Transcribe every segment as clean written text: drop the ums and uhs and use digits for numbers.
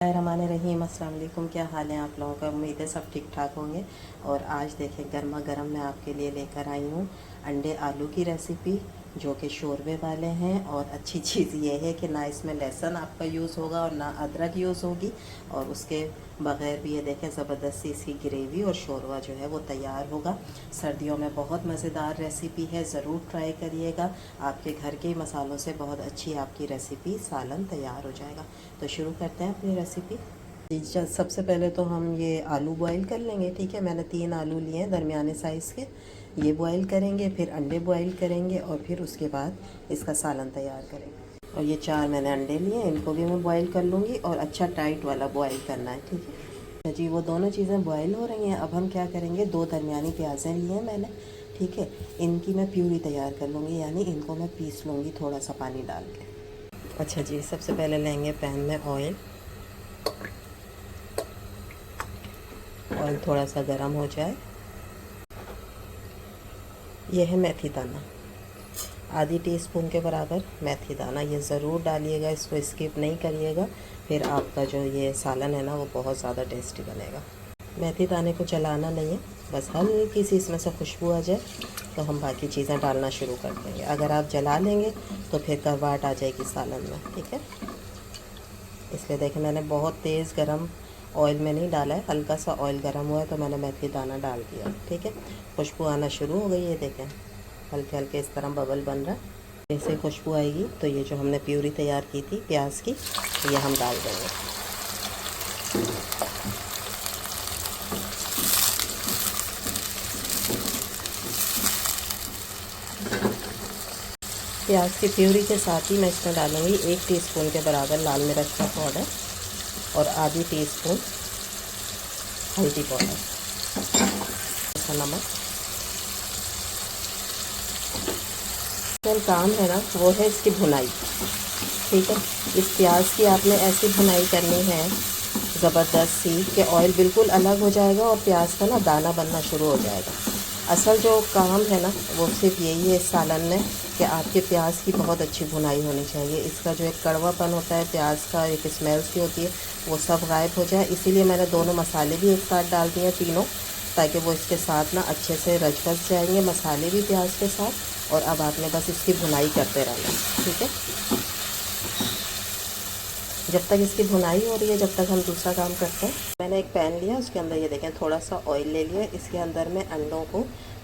रहीम अस्सलाम वालेकुम। क्या हाल है आप लोगों का? उम्मीद है सब ठीक ठाक होंगे। और आज देखें गर्मा गर्म मैं आपके लिए लेकर आई हूँ अंडे आलू की रेसिपी, जो कि शोरबे वाले हैं। और अच्छी चीज़ ये है कि ना इसमें लहसुन आपका यूज़ होगा और ना अदरक यूज़ होगी, और उसके बग़ैर भी ये देखें ज़बरदस्ती इसकी ग्रेवी और शोरबा जो है वो तैयार होगा। सर्दियों में बहुत मज़ेदार रेसिपी है, ज़रूर ट्राई करिएगा। आपके घर के मसालों से बहुत अच्छी आपकी रेसिपी सालन तैयार हो जाएगा। तो शुरू करते हैं अपनी रेसिपी। सबसे पहले तो हम ये आलू बॉईल कर लेंगे। ठीक है, मैंने 3 आलू लिए हैं दरमियाने साइज़ के। ये बॉईल करेंगे, फिर अंडे बॉईल करेंगे, और फिर उसके बाद इसका सालन तैयार करेंगे। और ये 4 मैंने अंडे लिए, इनको भी मैं बॉईल कर लूँगी, और अच्छा टाइट वाला बॉईल करना है। ठीक है जी, वो दोनों चीज़ें बॉईल हो रही हैं। अब हम क्या करेंगे, 2 दरमियानी प्याज़ें लिए हैं मैंने। ठीक है, इनकी मैं प्यूरी तैयार कर लूँगी, यानी इनको मैं पीस लूँगी थोड़ा सा पानी डाल के। अच्छा जी, सबसे पहले लेंगे पैन में ऑयल थोड़ा सा गर्म हो जाए। यह है मेथी दाना, आधी टीस्पून के बराबर मेथी दाना। ये ज़रूर डालिएगा, इसको स्किप नहीं करिएगा, फिर आपका जो ये सालन है ना वो बहुत ज़्यादा टेस्टी बनेगा। मेथी दाने को जलाना नहीं है, बस हल्की सी इसमें से खुशबू आ जाए तो हम बाकी चीज़ें डालना शुरू कर देंगे। अगर आप जला लेंगे तो फिर करवाहट आ जाएगी सालन में। ठीक है, इसलिए देखें मैंने बहुत तेज़ गरम ऑयल में नहीं डाला है, हल्का सा ऑयल गरम हुआ है तो मैंने मेथी दाना डाल दिया। ठीक है, खुशबू आना शुरू हो गई है, देखें हल्के हल्के इस तरह बबल बन रहा है। जैसे खुशबू आएगी तो ये जो हमने प्यूरी तैयार की थी प्याज की, ये हम डाल देंगे। प्याज की प्यूरी के साथ ही मैं इसमें डालूँगी 1 टीस्पून के बराबर लाल मिर्च का पाउडर और आधी टीस्पून हल्दी पाउडर, नमक। तो काम है ना वो है इसकी भुनाई। ठीक है, इस प्याज की आपने ऐसी भुनाई करनी है ज़बरदस्त सी कि ऑयल बिल्कुल अलग हो जाएगा और प्याज का ना दाना बनना शुरू हो जाएगा। असल जो काम है ना वो सिर्फ यही है इस सालन में कि आपके प्याज की बहुत अच्छी भुनाई होनी चाहिए। इसका जो एक कड़वापन होता है प्याज का, एक स्मेल सी होती है, वो सब गायब हो जाए। इसीलिए मैंने दोनों मसाले भी एक साथ डाल दिए तीनों, ताकि वो इसके साथ ना अच्छे से रच बस जाएंगे मसाले भी प्याज के साथ। और अब आपने बस इसकी भुनाई करते रहना। ठीक है, जब तक इसकी भुनाई हो रही है जब तक हम दूसरा काम करते हैं। मैंने एक पैन लिया, उसके अंदर ये देखें थोड़ा सा ऑयल ले लिया। इसके अंदर मैं अंडों को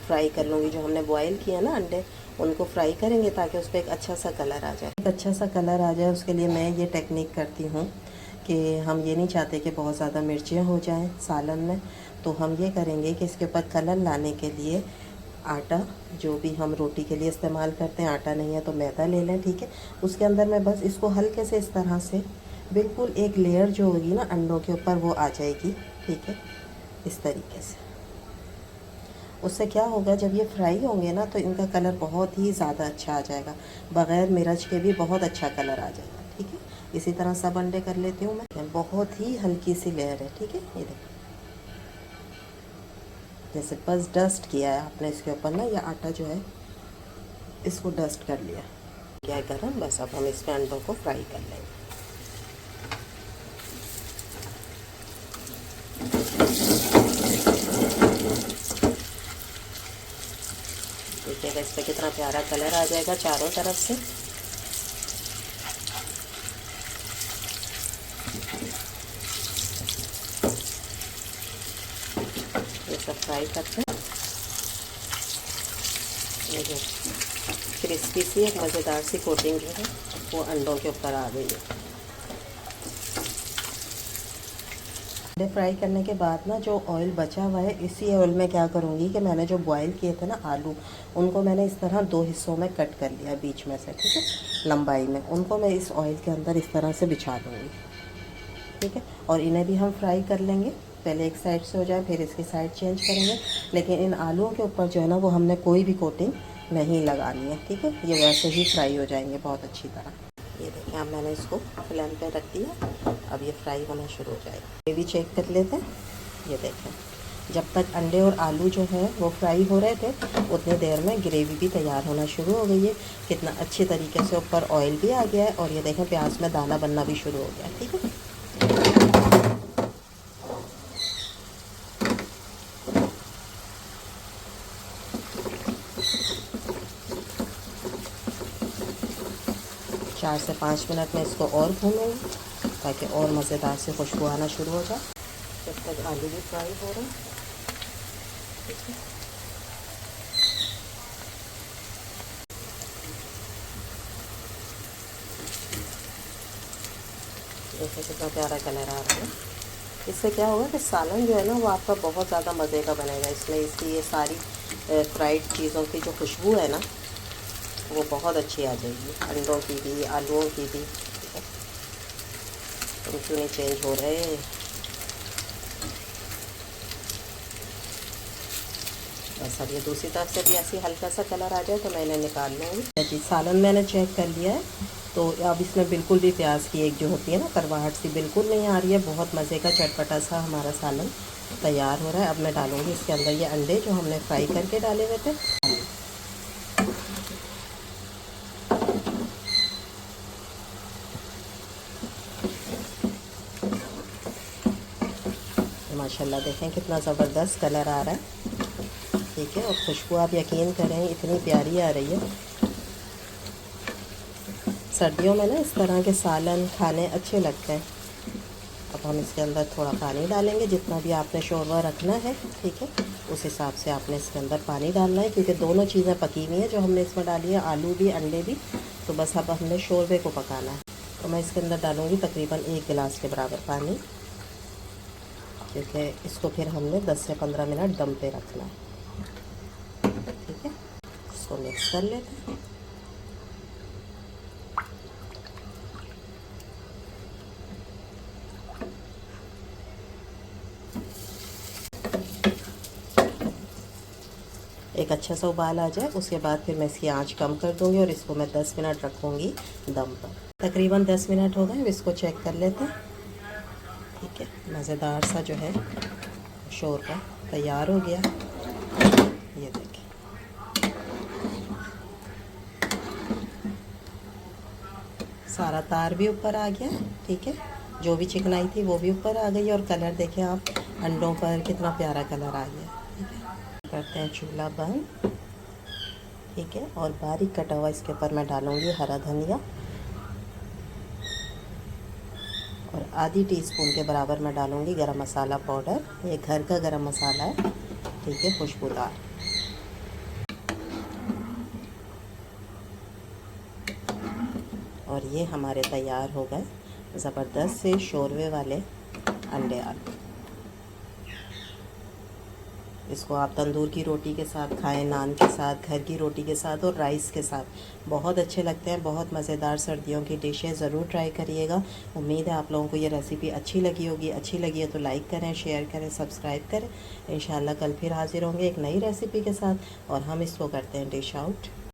फ्राई कर लूँगी। जो हमने बॉईल किया ना अंडे, उनको फ्राई करेंगे ताकि उस पर एक अच्छा सा कलर आ जाए। एक अच्छा सा कलर आ जाए उसके लिए मैं ये टेक्निक करती हूँ कि हम ये नहीं चाहते कि बहुत ज़्यादा मिर्चें हो जाएँ सालन में, तो हम ये करेंगे कि इसके ऊपर कलर लाने के लिए आटा, जो भी हम रोटी के लिए इस्तेमाल करते हैं, आटा नहीं है तो मैदा ले लें। ठीक है, उसके अंदर मैं बस इसको हल्के से इस तरह से बिल्कुल एक लेयर जो होगी ना अंडों के ऊपर वो आ जाएगी। ठीक है, इस तरीके से। उससे क्या होगा, जब ये फ्राई होंगे ना तो इनका कलर बहुत ही ज़्यादा अच्छा आ जाएगा, बग़ैर मिर्च के भी बहुत अच्छा कलर आ जाएगा। ठीक है, इसी तरह सब अंडे कर लेती हूँ मैं। बहुत ही हल्की सी लेयर है। ठीक है, ये देखो जैसे बस डस्ट किया है आपने इसके ऊपर ना, ये आटा जो है इसको डस्ट कर लिया। क्या गरम, बस अब हम इसमें अंडों को फ्राई कर लेंगे। देखिएगा इस पर कितना प्यारा कलर आ जाएगा चारों तरफ से। ये सब फ्राई करते हैं। ये जो क्रिस्पी सी एक मज़ेदार सी कोटिंग जो है वो अंडों के ऊपर आ गई है। अंडे फ्राई करने के बाद ना जो ऑयल बचा हुआ है, इसी ऑयल में क्या करूँगी कि मैंने जो बॉईल किए थे ना आलू, उनको मैंने इस तरह 2 हिस्सों में कट कर लिया बीच में से। ठीक है, लंबाई में उनको मैं इस ऑयल के अंदर इस तरह से बिछा दूँगी। ठीक है, और इन्हें भी हम फ्राई कर लेंगे। पहले एक साइड से हो जाए फिर इसकी साइड चेंज करेंगे, लेकिन इन आलूओं के ऊपर जो है ना वो हमने कोई भी कोटिंग नहीं लगानी है। ठीक है, ये वैसे ही फ्राई हो जाएंगे बहुत अच्छी तरह। ये देखें अब मैंने इसको फ्लेम पे रख दिया, अब ये फ्राई होना शुरू हो जाएगा। ग्रेवी चेक कर लेते हैं। ये देखें, जब तक अंडे और आलू जो है वो फ्राई हो रहे थे उतनी देर में ग्रेवी भी तैयार होना शुरू हो गई है। कितना अच्छी तरीके से ऊपर ऑयल भी आ गया है, और ये देखें प्याज में दाना बनना भी शुरू हो गया। ठीक है, 4 से 5 मिनट में इसको और भूनूँगी ताकि और मज़ेदार से खुशबू आना शुरू हो जाए। जब तक आलू भी फ्राई हो रहे हैं, ठीक है। देखिए कितना प्यारा कलर आ रहा है। इससे क्या होगा कि सालन जो है ना वो आपका बहुत ज़्यादा मज़े का बनेगा। इसमें इसकी ये सारी फ्राइड चीज़ों की जो खुशबू है ना वो बहुत अच्छी आ जाएगी, अंडों की भी, आलूओं की भी। तुम क्यों नहीं चेंज हो रहे? बस अब ये दूसरी तरफ से भी ऐसी हल्का सा कलर आ जाए तो मैं इन्हें निकाल लूँगी। जी सालन मैंने चेक कर लिया है, तो अब इसमें बिल्कुल भी प्याज की एक जो होती है ना करवाहट सी बिल्कुल नहीं आ रही है। बहुत मज़े का चटपटा सा हमारा सालन तैयार हो रहा है। अब मैं डालूँगी इसके अंदर ये अंडे जो हमने फ्राई करके डाले हुए थे। माशाल्लाह देखें कितना ज़बरदस्त कलर आ रहा है, ठीक है। और खुशबू आप यकीन करें इतनी प्यारी आ रही है। सर्दियों में ना इस तरह के सालन खाने अच्छे लगते हैं। अब हम इसके अंदर थोड़ा पानी डालेंगे, जितना भी आपने शोरबा रखना है, ठीक है, उस हिसाब से आपने इसके अंदर पानी डालना है, क्योंकि दोनों चीज़ें पकी हुई हैं जो हमने इसमें डाली है, आलू भी अंडे भी। तो बस अब हमने शोरबे को पकाना है। तो मैं इसके अंदर डालूँगी तकरीबन 1 गिलास के बराबर पानी, क्योंकि इसको फिर हमने 10 से 15 मिनट दम पे रखना है, ठीक है। इसको मिक्स कर लेते हैं। एक अच्छा सा उबाल आ जाए उसके बाद फिर मैं इसकी आंच कम कर दूंगी और इसको मैं 10 मिनट रखूंगी दम पर। तकरीबन 10 मिनट हो गए, इसको चेक कर लेते हैं, ठीक है। मज़ेदार सा जो है शोरबा तैयार हो गया, ये देखें। सारा तार भी ऊपर आ गया, ठीक है। जो भी चिकनाई थी वो भी ऊपर आ गई और कलर देखें आप अंडों पर कितना प्यारा कलर आ गया, ठीक है। करते हैं चूल्हा बंद, ठीक है। और बारीक कटा हुआ इसके ऊपर मैं डालूंगी हरा धनिया और आधी टीस्पून के बराबर मैं डालूंगी गरम मसाला पाउडर। ये घर का गरम मसाला है, ठीक है, खुशबूदार। और ये हमारे तैयार हो गए ज़बरदस्त से शोरबे वाले अंडे आलू। इसको आप तंदूर की रोटी के साथ खाएं, नान के साथ, घर की रोटी के साथ और राइस के साथ, बहुत अच्छे लगते हैं। बहुत मज़ेदार सर्दियों की डिश है, ज़रूर ट्राई करिएगा। उम्मीद है आप लोगों को ये रेसिपी अच्छी लगी होगी। अच्छी लगी है तो लाइक करें, शेयर करें, सब्सक्राइब करें। इंशाल्लाह कल फिर हाजिर होंगे एक नई रेसिपी के साथ और हम इसको करते हैं डिश आउट।